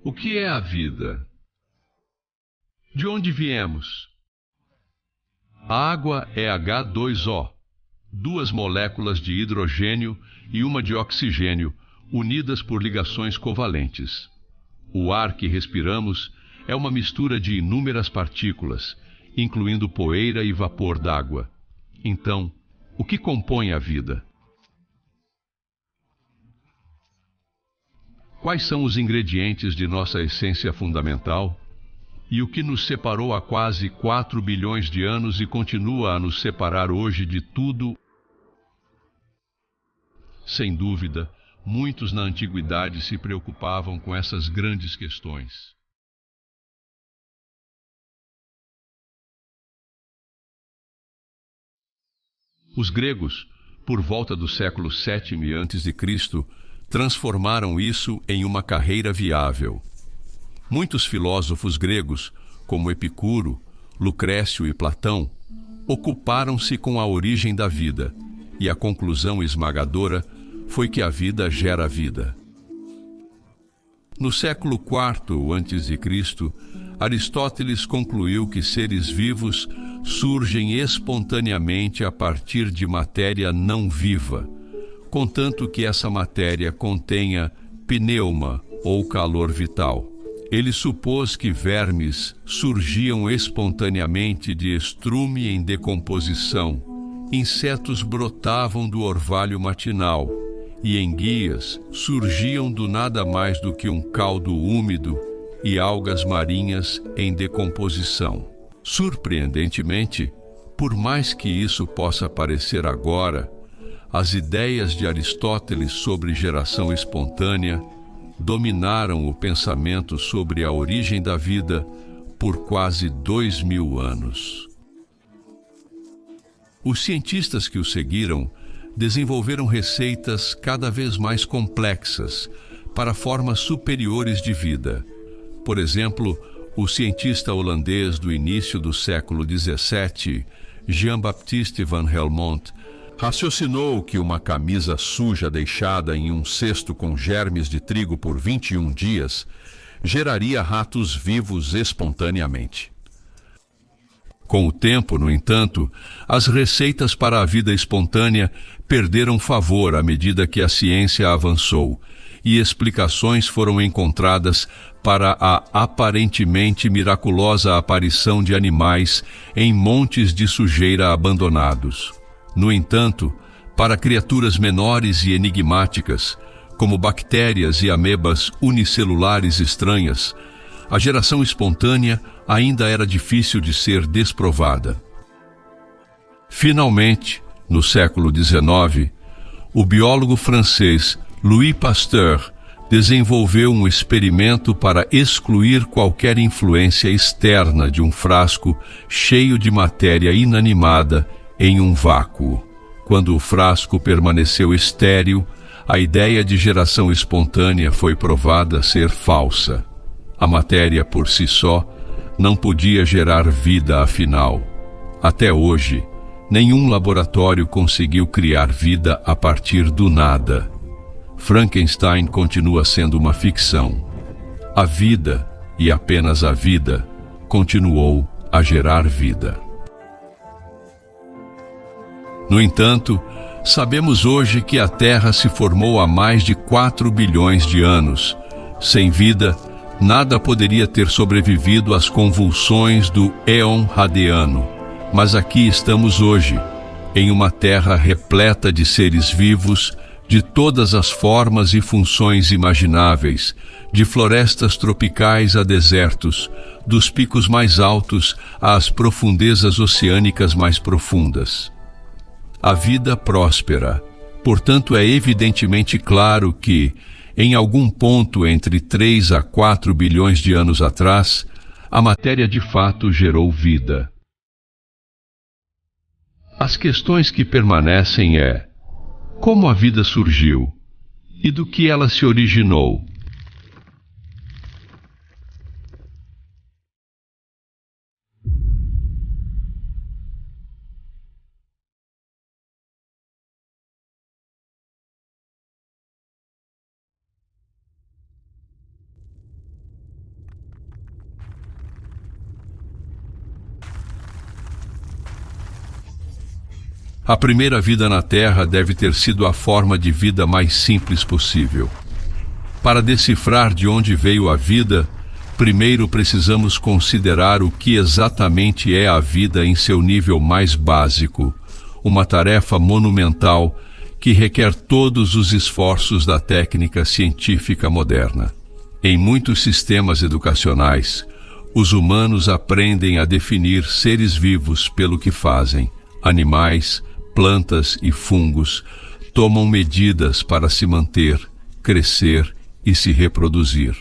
O que é a vida? De onde viemos? A água é H2O, duas moléculas de hidrogênio e uma de oxigênio, unidas por ligações covalentes. O ar que respiramos é uma mistura de inúmeras partículas, incluindo poeira e vapor d'água. Então, o que compõe a vida? Quais são os ingredientes de nossa essência fundamental? E o que nos separou há quase 4 bilhões de anos e continua a nos separar hoje de tudo? Sem dúvida, muitos na antiguidade se preocupavam com essas grandes questões. Os gregos, por volta do século VII a.C., transformaram isso em uma carreira viável. Muitos filósofos gregos, como Epicuro, Lucrécio e Platão, ocuparam-se com a origem da vida, e a conclusão esmagadora foi que a vida gera vida. No século IV a.C., Aristóteles concluiu que seres vivos surgem espontaneamente a partir de matéria não viva, contanto que essa matéria contenha pneuma ou calor vital. Ele supôs que vermes surgiam espontaneamente de estrume em decomposição, insetos brotavam do orvalho matinal e enguias surgiam do nada mais do que um caldo úmido e algas marinhas em decomposição. Surpreendentemente, por mais que isso possa parecer agora, as ideias de Aristóteles sobre geração espontânea dominaram o pensamento sobre a origem da vida por quase 2000 anos. Os cientistas que o seguiram desenvolveram receitas cada vez mais complexas para formas superiores de vida. Por exemplo, o cientista holandês do início do século XVII, Jean-Baptiste van Helmont, raciocinou que uma camisa suja deixada em um cesto com germes de trigo por 21 dias geraria ratos vivos espontaneamente. Com o tempo, no entanto, as receitas para a vida espontânea perderam favor à medida que a ciência avançou e explicações foram encontradas para a aparentemente miraculosa aparição de animais em montes de sujeira abandonados. No entanto, para criaturas menores e enigmáticas, como bactérias e amebas unicelulares estranhas, a geração espontânea ainda era difícil de ser desprovada. Finalmente, no século XIX, o biólogo francês Louis Pasteur desenvolveu um experimento para excluir qualquer influência externa de um frasco cheio de matéria inanimada em um vácuo. Quando o frasco permaneceu estéril, a ideia de geração espontânea foi provada ser falsa. A matéria por si só não podia gerar vida afinal. Até hoje, nenhum laboratório conseguiu criar vida a partir do nada. Frankenstein continua sendo uma ficção. A vida, e apenas a vida, continuou a gerar vida. No entanto, sabemos hoje que a Terra se formou há mais de 4 bilhões de anos. Sem vida, nada poderia ter sobrevivido às convulsões do éon radiano. Mas aqui estamos hoje, em uma Terra repleta de seres vivos, de todas as formas e funções imagináveis, de florestas tropicais a desertos, dos picos mais altos às profundezas oceânicas mais profundas. A vida próspera. Portanto, é evidentemente claro que, em algum ponto entre 3 a 4 bilhões de anos atrás, a matéria de fato gerou vida. As questões que permanecem é: como a vida surgiu? E do que ela se originou? A primeira vida na Terra deve ter sido a forma de vida mais simples possível. Para decifrar de onde veio a vida, primeiro precisamos considerar o que exatamente é a vida em seu nível mais básico, uma tarefa monumental que requer todos os esforços da técnica científica moderna. Em muitos sistemas educacionais, os humanos aprendem a definir seres vivos pelo que fazem. Animais, plantas e fungos tomam medidas para se manter, crescer e se reproduzir.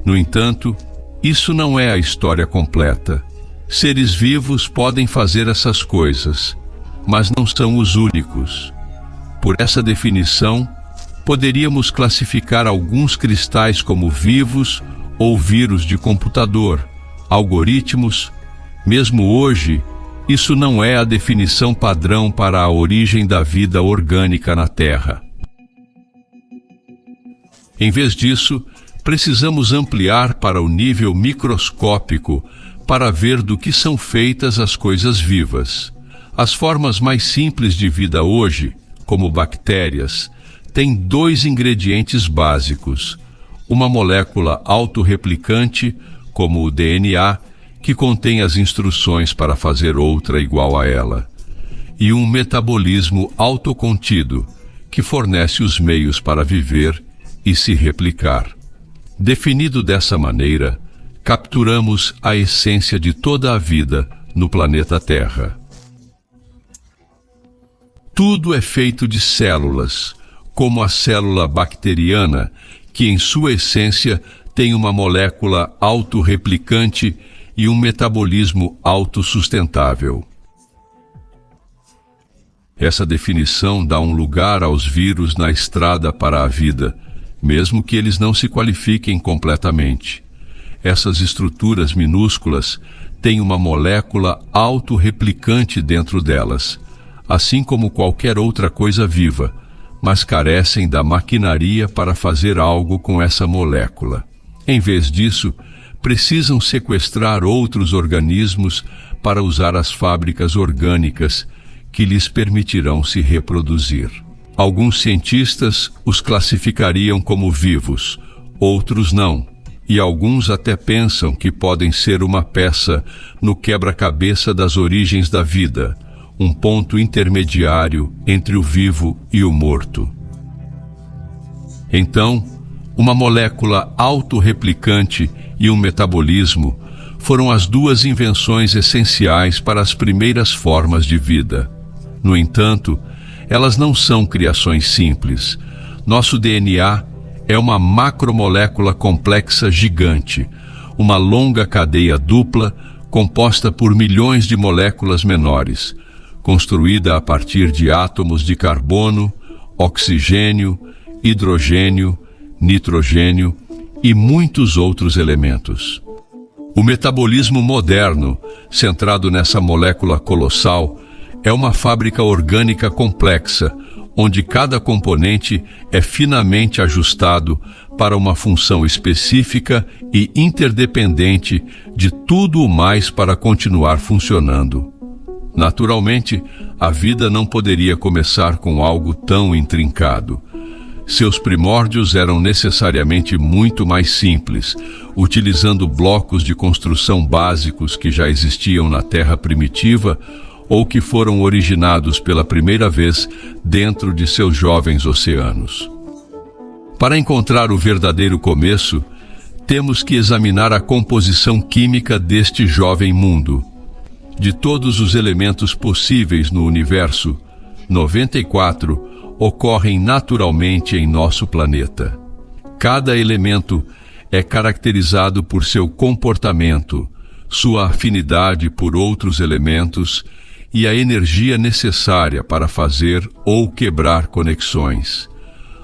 No entanto, isso não é a história completa. Seres vivos podem fazer essas coisas, mas não são os únicos. Por essa definição, poderíamos classificar alguns cristais como vivos ou vírus de computador, algoritmos. Mesmo hoje, isso não é a definição padrão para a origem da vida orgânica na Terra. Em vez disso, precisamos ampliar para o nível microscópico para ver do que são feitas as coisas vivas. As formas mais simples de vida hoje, como bactérias, têm 2 ingredientes básicos: uma molécula autorreplicante, como o DNA, que contém as instruções para fazer outra igual a ela, e um metabolismo autocontido, que fornece os meios para viver e se replicar. Definido dessa maneira, capturamos a essência de toda a vida no planeta Terra. Tudo é feito de células, como a célula bacteriana, que em sua essência tem uma molécula autorreplicante e um metabolismo autossustentável. Essa definição dá um lugar aos vírus na estrada para a vida, mesmo que eles não se qualifiquem completamente. Essas estruturas minúsculas têm uma molécula autorreplicante dentro delas, assim como qualquer outra coisa viva, mas carecem da maquinaria para fazer algo com essa molécula. Em vez disso, precisam sequestrar outros organismos para usar as fábricas orgânicas que lhes permitirão se reproduzir. Alguns cientistas os classificariam como vivos, outros não, e alguns até pensam que podem ser uma peça no quebra-cabeça das origens da vida, um ponto intermediário entre o vivo e o morto. Então, uma molécula autorreplicante e um metabolismo foram as 2 invenções essenciais para as primeiras formas de vida. No entanto, elas não são criações simples. Nosso DNA é uma macromolécula complexa gigante, uma longa cadeia dupla composta por milhões de moléculas menores, construída a partir de átomos de carbono, oxigênio, hidrogênio, nitrogênio e muitos outros elementos. O metabolismo moderno, centrado nessa molécula colossal, é uma fábrica orgânica complexa, onde cada componente é finamente ajustado para uma função específica e interdependente de tudo o mais para continuar funcionando. Naturalmente, a vida não poderia começar com algo tão intrincado. Seus primórdios eram necessariamente muito mais simples, utilizando blocos de construção básicos que já existiam na Terra primitiva ou que foram originados pela primeira vez dentro de seus jovens oceanos. Para encontrar o verdadeiro começo, temos que examinar a composição química deste jovem mundo. De todos os elementos possíveis no universo, 94 ocorrem naturalmente em nosso planeta. Cada elemento é caracterizado por seu comportamento, sua afinidade por outros elementos e a energia necessária para fazer ou quebrar conexões.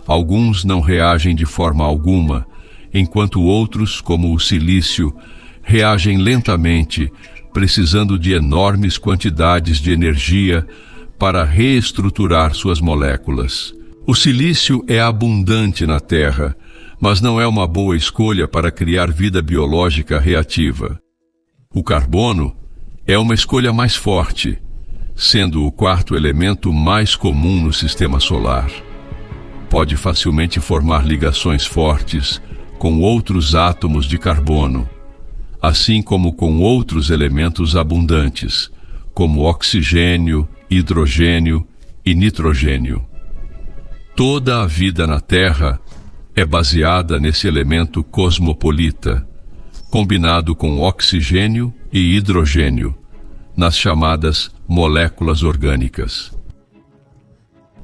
Alguns não reagem de forma alguma, enquanto outros, como o silício, reagem lentamente, precisando de enormes quantidades de energia para reestruturar suas moléculas. O silício é abundante na Terra, mas não é uma boa escolha para criar vida biológica reativa. O carbono é uma escolha mais forte, sendo o quarto elemento mais comum no sistema solar. Pode facilmente formar ligações fortes com outros átomos de carbono, assim como com outros elementos abundantes, como oxigênio, hidrogênio e nitrogênio. Toda a vida na Terra é baseada nesse elemento cosmopolita, combinado com oxigênio e hidrogênio, nas chamadas moléculas orgânicas.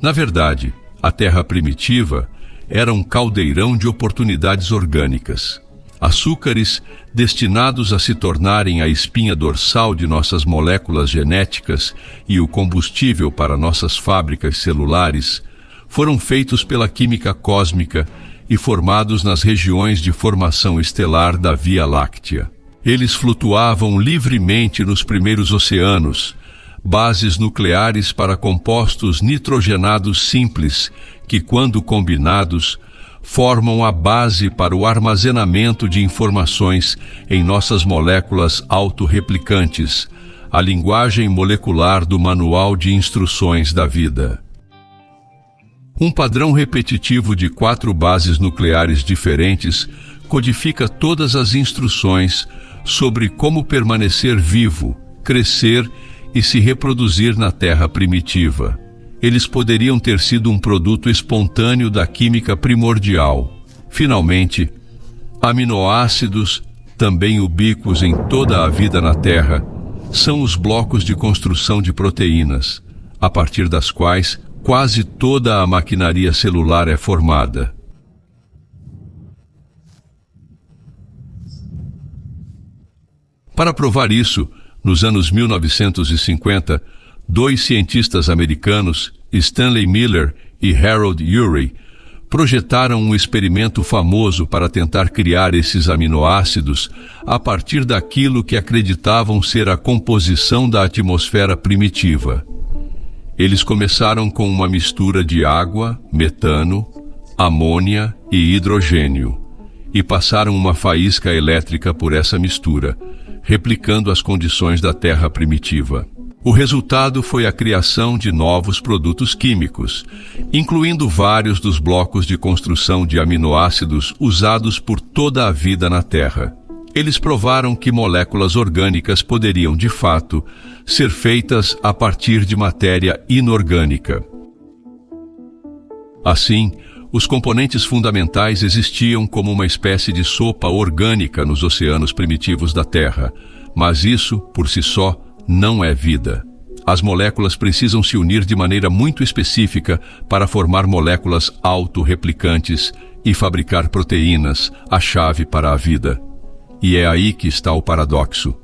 Na verdade, a Terra primitiva era um caldeirão de oportunidades orgânicas. Açúcares destinados a se tornarem a espinha dorsal de nossas moléculas genéticas e o combustível para nossas fábricas celulares foram feitos pela química cósmica e formados nas regiões de formação estelar da Via Láctea. Eles flutuavam livremente nos primeiros oceanos, bases nucleares para compostos nitrogenados simples que, quando combinados, formam a base para o armazenamento de informações em nossas moléculas autorreplicantes, a linguagem molecular do manual de instruções da vida. Um padrão repetitivo de 4 bases nucleares diferentes codifica todas as instruções sobre como permanecer vivo, crescer e se reproduzir na Terra primitiva. Eles poderiam ter sido um produto espontâneo da química primordial. Finalmente, aminoácidos, também ubíquos em toda a vida na Terra, são os blocos de construção de proteínas, a partir das quais quase toda a maquinaria celular é formada. Para provar isso, nos anos 1950, 2 cientistas americanos, Stanley Miller e Harold Urey, projetaram um experimento famoso para tentar criar esses aminoácidos a partir daquilo que acreditavam ser a composição da atmosfera primitiva. Eles começaram com uma mistura de água, metano, amônia e hidrogênio, e passaram uma faísca elétrica por essa mistura, replicando as condições da Terra primitiva. O resultado foi a criação de novos produtos químicos, incluindo vários dos blocos de construção de aminoácidos usados por toda a vida na Terra. Eles provaram que moléculas orgânicas poderiam, de fato, ser feitas a partir de matéria inorgânica. Assim, os componentes fundamentais existiam como uma espécie de sopa orgânica nos oceanos primitivos da Terra, mas isso, por si só, não é vida. As moléculas precisam se unir de maneira muito específica para formar moléculas autorreplicantes e fabricar proteínas, a chave para a vida. E é aí que está o paradoxo.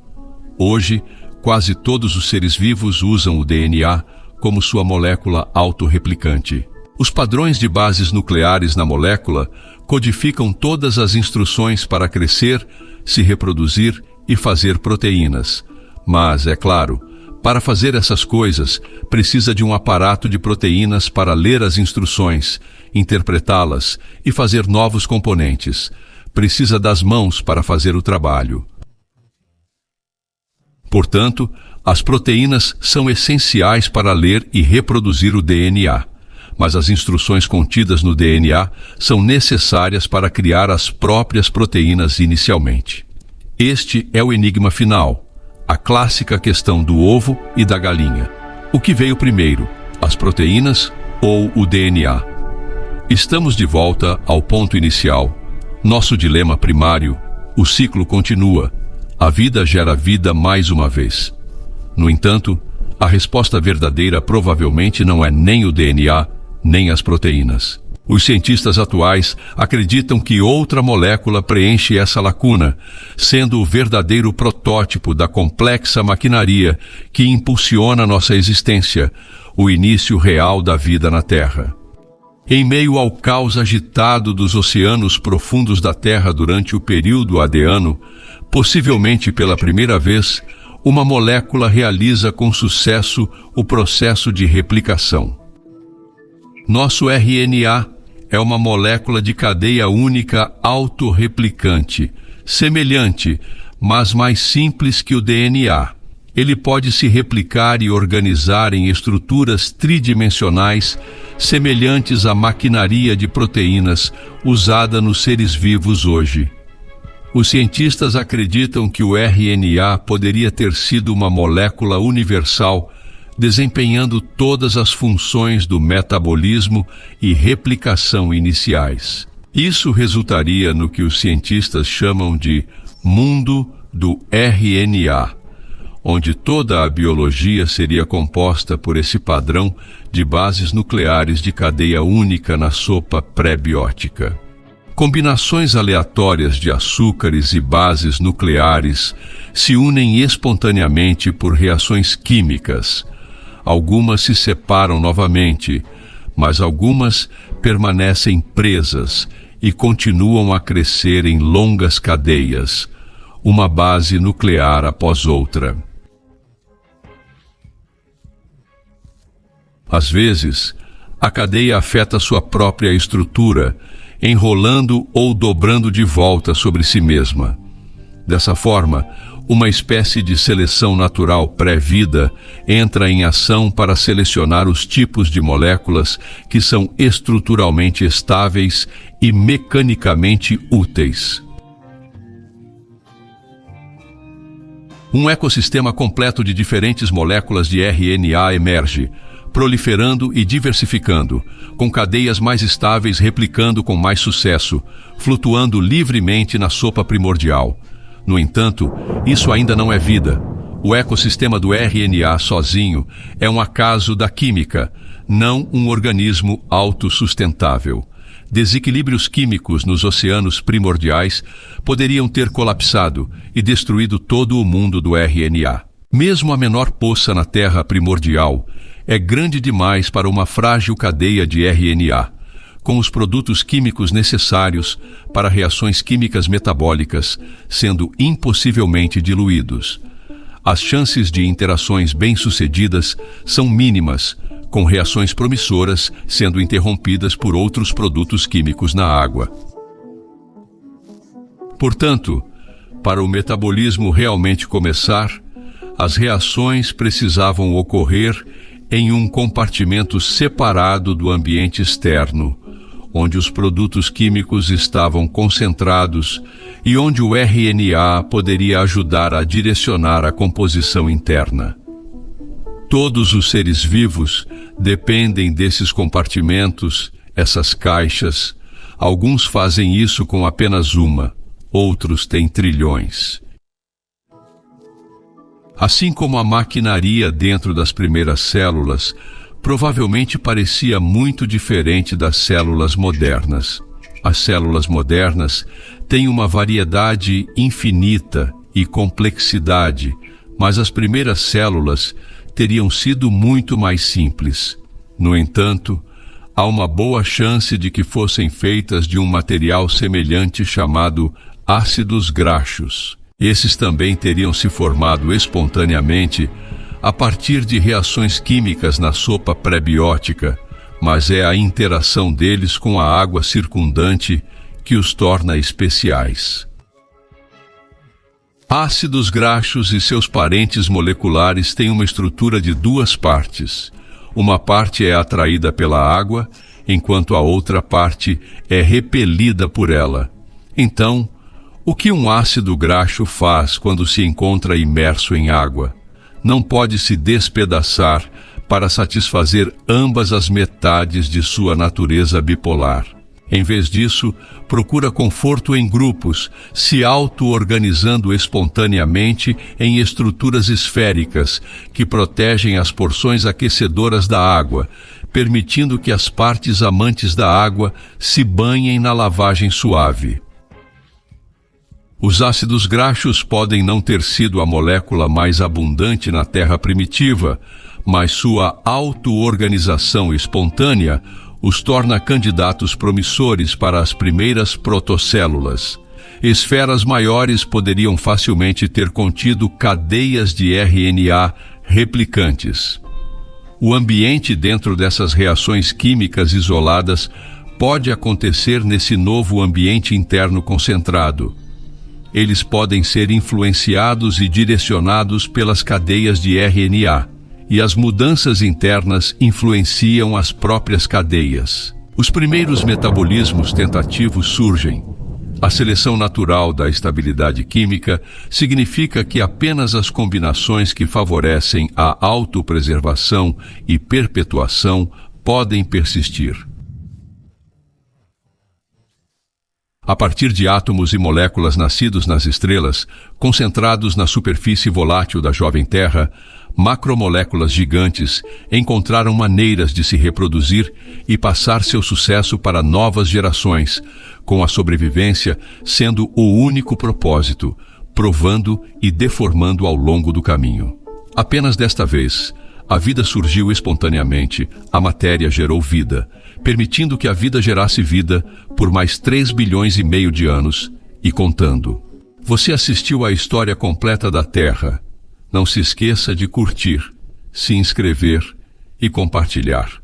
Hoje, quase todos os seres vivos usam o DNA como sua molécula autorreplicante. Os padrões de bases nucleares na molécula codificam todas as instruções para crescer, se reproduzir e fazer proteínas. Mas, é claro, para fazer essas coisas, precisa de um aparato de proteínas para ler as instruções, interpretá-las e fazer novos componentes. Precisa das mãos para fazer o trabalho. Portanto, as proteínas são essenciais para ler e reproduzir o DNA. Mas as instruções contidas no DNA são necessárias para criar as próprias proteínas inicialmente. Este é o enigma final, a clássica questão do ovo e da galinha. O que veio primeiro, as proteínas ou o DNA? Estamos de volta ao ponto inicial. Nosso dilema primário, o ciclo continua. A vida gera vida mais uma vez. No entanto, a resposta verdadeira provavelmente não é nem o DNA, nem as proteínas. Os cientistas atuais acreditam que outra molécula preenche essa lacuna, sendo o verdadeiro protótipo da complexa maquinaria que impulsiona nossa existência, o início real da vida na Terra. Em meio ao caos agitado dos oceanos profundos da Terra durante o período Adeano, Possivelmente pela primeira vez, uma molécula realiza com sucesso o processo de replicação. Nosso RNA é uma molécula de cadeia única autorreplicante, semelhante, mas mais simples que o DNA. Ele pode se replicar e organizar em estruturas tridimensionais semelhantes à maquinaria de proteínas usada nos seres vivos hoje. Os cientistas acreditam que o RNA poderia ter sido uma molécula universal, desempenhando todas as funções do metabolismo e replicação iniciais. Isso resultaria no que os cientistas chamam de mundo do RNA, onde toda a biologia seria composta por esse padrão de bases nucleares de cadeia única na sopa pré-biótica. Combinações aleatórias de açúcares e bases nucleares se unem espontaneamente por reações químicas. Algumas se separam novamente, mas algumas permanecem presas e continuam a crescer em longas cadeias, uma base nuclear após outra. Às vezes, a cadeia afeta sua própria estrutura, enrolando ou dobrando de volta sobre si mesma. Dessa forma, uma espécie de seleção natural pré-vida entra em ação para selecionar os tipos de moléculas que são estruturalmente estáveis e mecanicamente úteis. Um ecossistema completo de diferentes moléculas de RNA emerge, proliferando e diversificando, com cadeias mais estáveis replicando com mais sucesso, flutuando livremente na sopa primordial. No entanto, isso ainda não é vida. O ecossistema do RNA sozinho é um acaso da química, não um organismo autossustentável. Desequilíbrios químicos nos oceanos primordiais poderiam ter colapsado e destruído todo o mundo do RNA. Mesmo a menor poça na Terra primordial é grande demais para uma frágil cadeia de RNA, com os produtos químicos necessários para reações químicas metabólicas sendo impossivelmente diluídos. As chances de interações bem-sucedidas são mínimas, com reações promissoras sendo interrompidas por outros produtos químicos na água. Portanto, para o metabolismo realmente começar, as reações precisavam ocorrer em um compartimento separado do ambiente externo, onde os produtos químicos estavam concentrados e onde o RNA poderia ajudar a direcionar a composição interna. Todos os seres vivos dependem desses compartimentos, essas caixas. Alguns fazem isso com apenas uma, outros têm trilhões. Assim como a maquinaria dentro das primeiras células provavelmente parecia muito diferente das células modernas. As células modernas têm uma variedade infinita e complexidade, mas as primeiras células teriam sido muito mais simples. No entanto, há uma boa chance de que fossem feitas de um material semelhante chamado ácidos graxos. Esses também teriam se formado espontaneamente a partir de reações químicas na sopa pré-biótica, mas é a interação deles com a água circundante que os torna especiais. Ácidos graxos e seus parentes moleculares têm uma estrutura de duas partes. Uma parte é atraída pela água, enquanto a outra parte é repelida por ela. Então, o que um ácido graxo faz quando se encontra imerso em água? Não pode se despedaçar para satisfazer ambas as metades de sua natureza bipolar. Em vez disso, procura conforto em grupos, se auto-organizando espontaneamente em estruturas esféricas que protegem as porções aquecedoras da água, permitindo que as partes amantes da água se banhem na lavagem suave. Os ácidos graxos podem não ter sido a molécula mais abundante na Terra primitiva, mas sua auto-organização espontânea os torna candidatos promissores para as primeiras protocélulas. esferas maiores poderiam facilmente ter contido cadeias de RNA replicantes. O ambiente dentro dessas reações químicas isoladas pode acontecer nesse novo ambiente interno concentrado. Eles podem ser influenciados e direcionados pelas cadeias de RNA, e as mudanças internas influenciam as próprias cadeias. Os primeiros metabolismos tentativos surgem. A seleção natural da estabilidade química significa que apenas as combinações que favorecem a autopreservação e perpetuação podem persistir. A partir de átomos e moléculas nascidos nas estrelas, concentrados na superfície volátil da jovem Terra, macromoléculas gigantes encontraram maneiras de se reproduzir e passar seu sucesso para novas gerações, com a sobrevivência sendo o único propósito, provando e deformando ao longo do caminho. Apenas desta vez, a vida surgiu espontaneamente, a matéria gerou vida, permitindo que a vida gerasse vida por mais 3,5 bilhões de anos, e contando. Você assistiu à história completa da Terra. Não se esqueça de curtir, se inscrever e compartilhar.